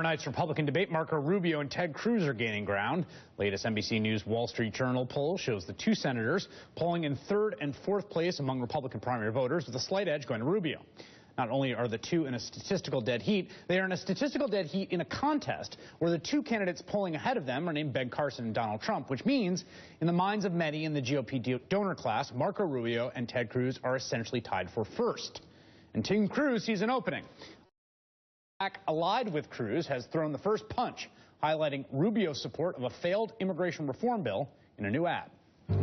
Night's Republican debate marker Rubio and Cruz are gaining ground. Latest NBC News Wall Street Journal poll shows the two senators polling in third and fourth place among Republican primary voters, with a slight edge going to Rubio. Not only are the two in a statistical dead heat, they are in a statistical dead heat in a contest where the two candidates polling ahead of them are named Ben Carson and Donald Trump, which means in the minds of many in the GOP donor class, Marco Rubio and Ted Cruz are essentially tied for first. And Team Cruz sees an opening. Allied with Cruz has thrown the first punch, highlighting Rubio's support of a failed immigration reform bill in a new ad.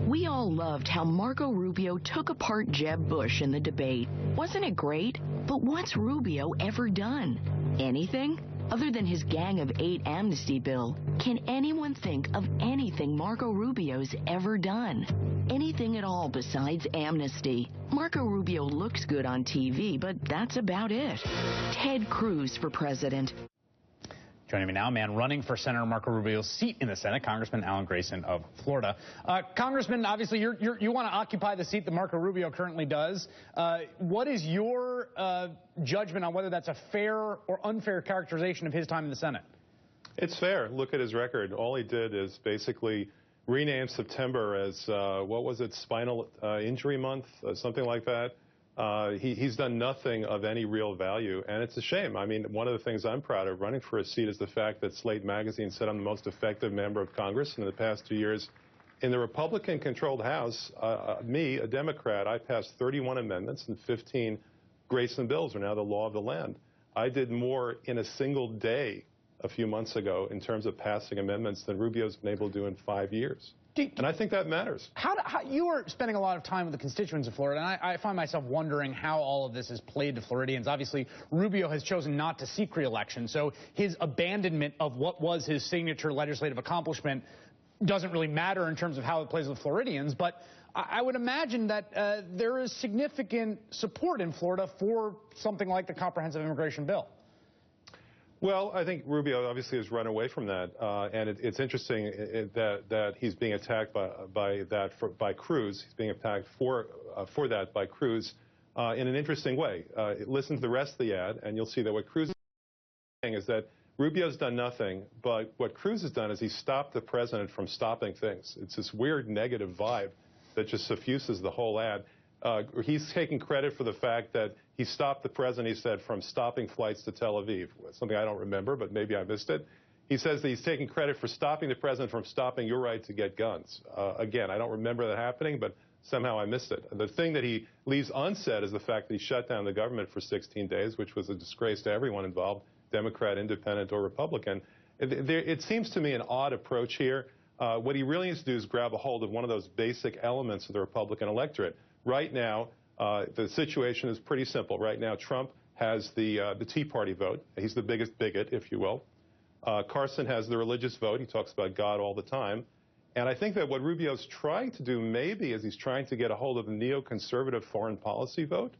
We all loved how Marco Rubio took apart Jeb Bush in the debate. Wasn't it great? But what's Rubio ever done? Anything? Other than his Gang of 8 amnesty bill, can anyone think of anything Marco Rubio's ever done? Anything at all besides amnesty? Marco Rubio looks good on TV, but that's about it. Ted Cruz for president. Joining me now, a man running for Senator Marco Rubio's seat in the Senate, Congressman Grayson of Florida. Congressman, obviously you want to occupy the seat that Marco Rubio currently does. What is your judgment on whether that's a fair or unfair characterization of his time in the Senate? It's fair. Look at his record. All he did is basically rename September as, what was it, spinal injury month, something like that. He's done nothing of any real value, and it's a shame. I mean, one of the things I'm proud of running for a seat is the fact that Slate magazine said I'm the most effective member of Congress. And in the past 2 years, in the Republican-controlled House, me, a Democrat, I passed 31 amendments, and 15 Grayson bills are now the law of the land. I did more in a single day a few months ago in terms of passing amendments than Rubio's been able to do in 5 years. And I think that matters. You are spending a lot of time with the constituents of Florida, and I find myself wondering how all of this has played to Floridians. Obviously, Rubio has chosen not to seek re-election, so his abandonment of what was his signature legislative accomplishment doesn't really matter in terms of how it plays with Floridians. But I would imagine that there is significant support in Florida for something like the comprehensive immigration bill. Well, I think Rubio obviously has run away from that, and it's interesting that he's being attacked by Cruz. He's being attacked for that by Cruz in an interesting way. Listen to the rest of the ad, and you'll see that what Cruz is saying is that Rubio's done nothing, but what Cruz has done is he stopped the president from stopping things. It's this weird negative vibe that just suffuses the whole ad. He's taking credit for the fact that he stopped the president, he said, from stopping flights to Tel Aviv, something I don't remember, but maybe I missed it. He says that he's taking credit for stopping the president from stopping your right to get guns. Again, I don't remember that happening, but somehow I missed it. The thing that he leaves unsaid is the fact that he shut down the government for 16 days, which was a disgrace to everyone involved, Democrat, Independent, or Republican. It seems to me an odd approach here. What he really needs to do is grab a hold of one of those basic elements of the Republican electorate. Right now, the situation is pretty simple. Right now, Trump has the Tea Party vote. He's the biggest bigot, if you will. Carson has the religious vote. He talks about God all the time. And I think that what Rubio's trying to do maybe is he's trying to get a hold of the neoconservative foreign policy vote.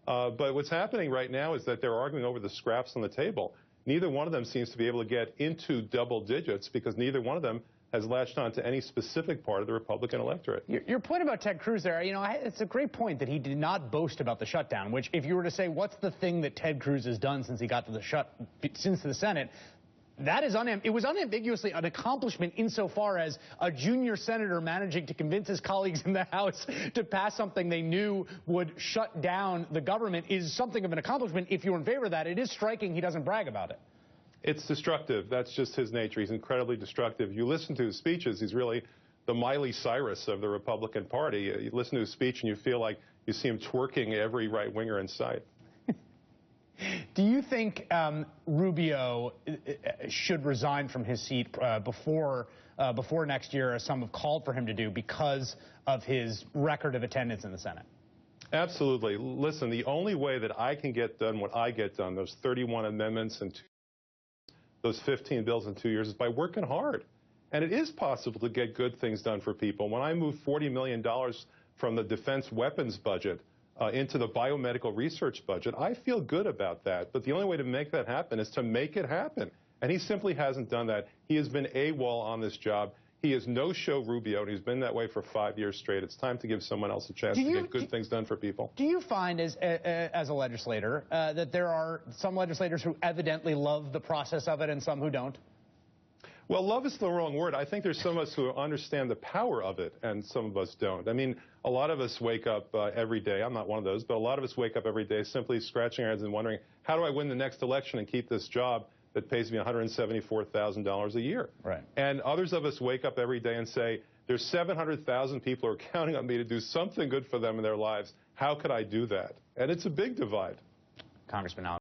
But what's happening right now is that they're arguing over the scraps on the table. Neither one of them seems to be able to get into double digits because neither one of them has latched on to any specific part of the Republican electorate. Your point about Ted Cruz there, it's a great point that he did not boast about the shutdown, which if you were to say what's the thing that Ted Cruz has done since he got to the Senate, that is it was unambiguously an accomplishment insofar as a junior senator managing to convince his colleagues in the House to pass something they knew would shut down the government is something of an accomplishment. If you're in favor of that, it is striking he doesn't brag about it. It's destructive. That's just his nature. He's incredibly destructive. You listen to his speeches, he's really the Miley Cyrus of the Republican Party. You listen to his speech and you feel like you see him twerking every right-winger in sight. Do you think Rubio should resign from his seat before next year, as some have called for him to do, because of his record of attendance in the Senate? Absolutely. Listen, the only way that I can get done what I get done, those 31 amendments and those 15 bills in 2 years, is by working hard. And it is possible to get good things done for people. When I moved $40 million from the defense weapons budget into the biomedical research budget, I feel good about that. But the only way to make that happen is to make it happen. And he simply hasn't done that. He has been AWOL on this job. He is no-show Rubio, and he's been that way for 5 years straight. It's time to give someone else a chance to get good things done for people. Do you find, as a legislator, that there are some legislators who evidently love the process of it and some who don't? Well, love is the wrong word. I think there's some of us who understand the power of it, and some of us don't. I mean, a lot of us wake up every day. I'm not one of those, but a lot of us wake up every day simply scratching our heads and wondering, how do I win the next election and keep this job that pays me $174,000 a year? Right. And others of us wake up every day and say, there's 700,000 people who are counting on me to do something good for them in their lives. How could I do that? And it's a big divide. Congressman Allen.